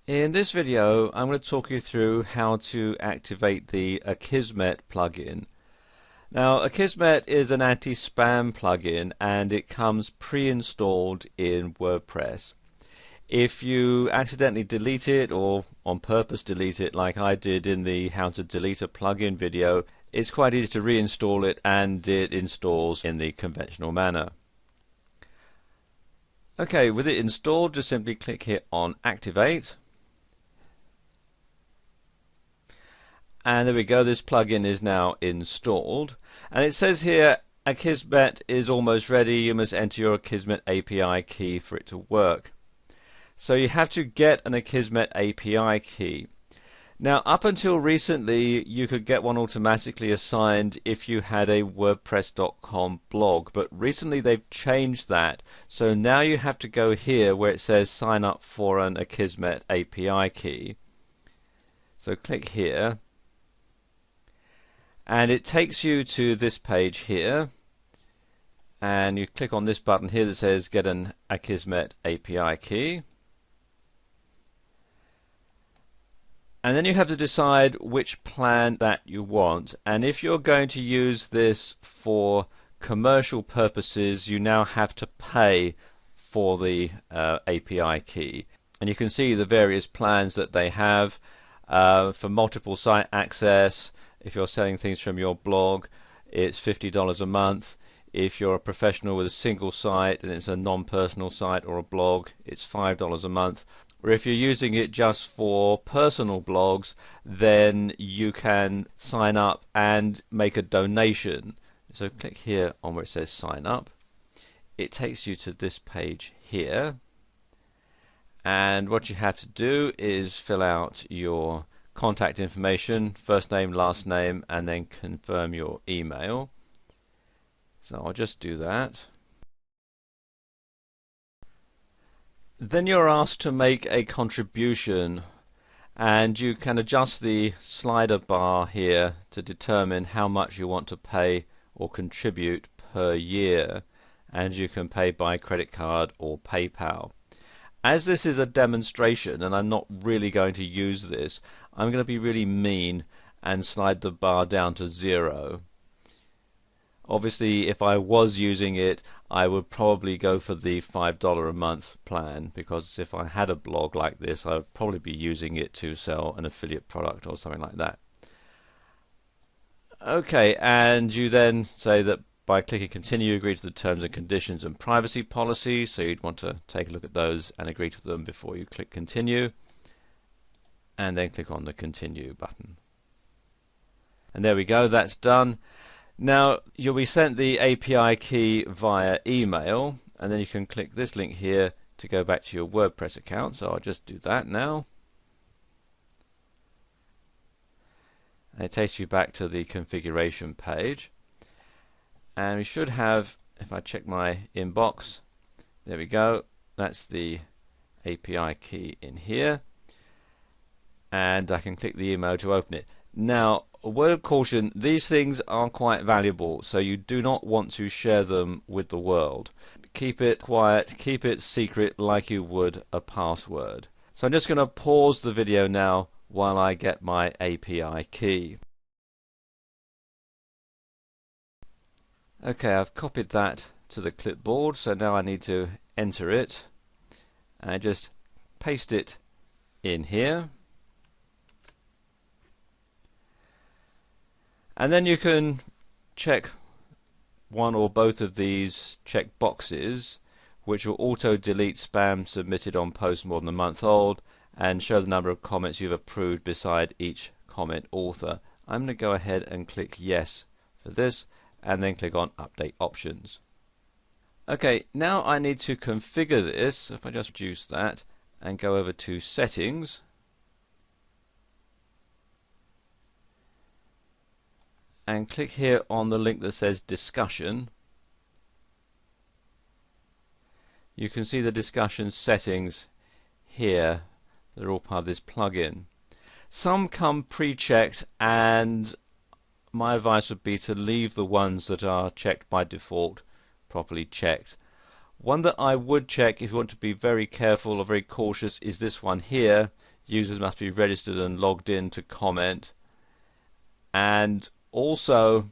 In this video, I'm going to talk you through how to activate the Akismet plugin. Now, Akismet is an anti-spam plugin and it comes pre-installed in WordPress. If you accidentally delete it or on purpose delete it like I did in the how to delete a plugin video, it's quite easy to reinstall it and it installs in the conventional manner. Okay, with it installed, just simply click here on Activate. And there we go, this plugin is now installed. And it says here, Akismet is almost ready. You must enter your Akismet API key for it to work. So you have to get an Akismet API key. Now, up until recently, you could get one automatically assigned if you had a WordPress.com blog, but recently they've changed that. So now you have to go here where it says sign up for an Akismet API key. So click here, and it takes you to this page here, and you click on this button here that says get an Akismet API key. And then you have to decide which plan that you want. And if you're going to use this for commercial purposes, you now have to pay for the API key. And you can see the various plans that they have for multiple site access. If you're selling things from your blog, it's $50 a month. If you're a professional with a single site and it's a non-personal site or a blog, it's $5 a month. Or if you're using it just for personal blogs, then you can sign up and make a donation. So click here on where it says sign up. It takes you to this page here, and what you have to do is fill out your contact information, first name, last name, and then confirm your email. So I'll just do that. Then you're asked to make a contribution, and you can adjust the slider bar here to determine how much you want to pay or contribute per year, and you can pay by credit card or PayPal. As this is a demonstration and I'm not really going to use this, I'm going to be really mean and slide the bar down to 0. Obviously, if I was using it, I would probably go for the $5 a month plan, because if I had a blog like this, I would probably be using it to sell an affiliate product or something like that. Okay, and you then say that by clicking continue, you agree to the terms and conditions and privacy policy, so you'd want to take a look at those and agree to them before you click continue, and then click on the continue button. And there we go, that's done. Now you'll be sent the API key via email, and then you can click this link here to go back to your WordPress account. So I'll just do that now. And it takes you back to the configuration page. And we should have, if I check my inbox, there we go, that's the API key in here. And I can click the email to open it. Now, a word of caution, these things are quite valuable, so you do not want to share them with the world. Keep it quiet, keep it secret like you would a password. So I'm just going to pause the video now while I get my API key. Okay, I've copied that to the clipboard, so now I need to enter it and just paste it in here. And then you can check one or both of these check boxes, which will auto delete spam submitted on posts more than a month old and show the number of comments you've approved beside each comment author. I'm going to go ahead and click yes for this, and then click on update options. Okay, now I need to configure this. If I just reduce that and go over to settings, and click here on the link that says discussion, you can see the discussion settings here. They're all part of this plugin. Some come pre-checked, and my advice would be to leave the ones that are checked by default properly checked. One that I would check if you want to be very careful or very cautious is this one here. Users must be registered and logged in to comment. And also,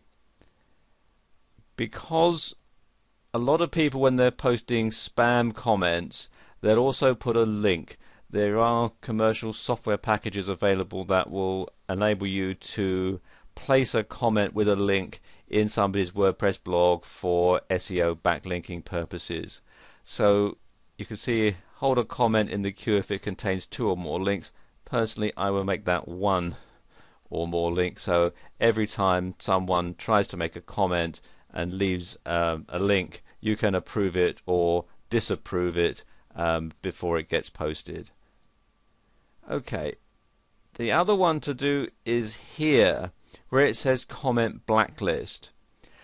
because a lot of people, when they're posting spam comments, they'll also put a link. There are commercial software packages available that will enable you to place a comment with a link in somebody's WordPress blog for SEO backlinking purposes. So you can see, hold a comment in the queue if it contains 2 or more links. Personally, I will make that 1 or more links. So every time someone tries to make a comment and leaves a link, you can approve it or disapprove it before it gets posted. Okay, the other one to do is here, where it says comment blacklist.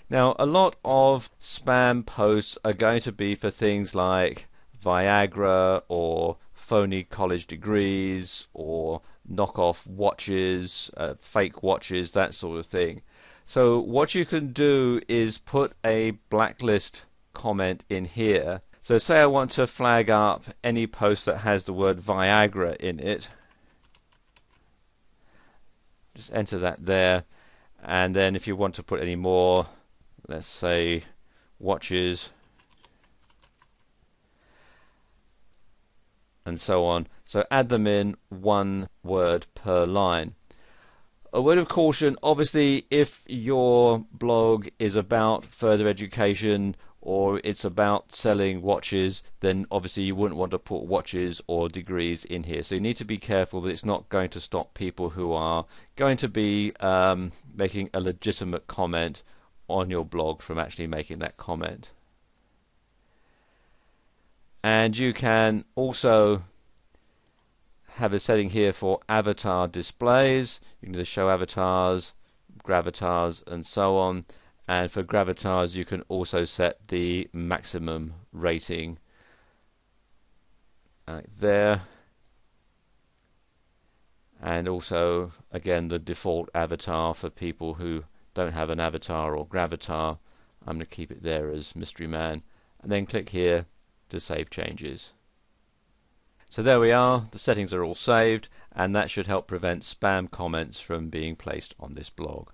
Now, a lot of spam posts are going to be for things like Viagra or phony college degrees or knockoff watches, fake watches, that sort of thing. So what you can do is put a blacklist comment in here. So say I want to flag up any post that has the word Viagra in it. Just enter that there, and then if you want to put any more, let's say watches and so on. So add them in, 1 word per line. A word of caution, obviously, if your blog is about further education or it's about selling watches, then obviously you wouldn't want to put watches or degrees in here. So you need to be careful that it's not going to stop people who are going to be making a legitimate comment on your blog from actually making that comment. And you can also have a setting here for avatar displays. You can either show avatars, gravatars, and so on. And for gravatars, you can also set the maximum rating there. And also, again, the default avatar for people who don't have an avatar or gravatar. I'm going to keep it there as Mystery Man. And then click here to save changes. So there we are, the settings are all saved, and that should help prevent spam comments from being placed on this blog.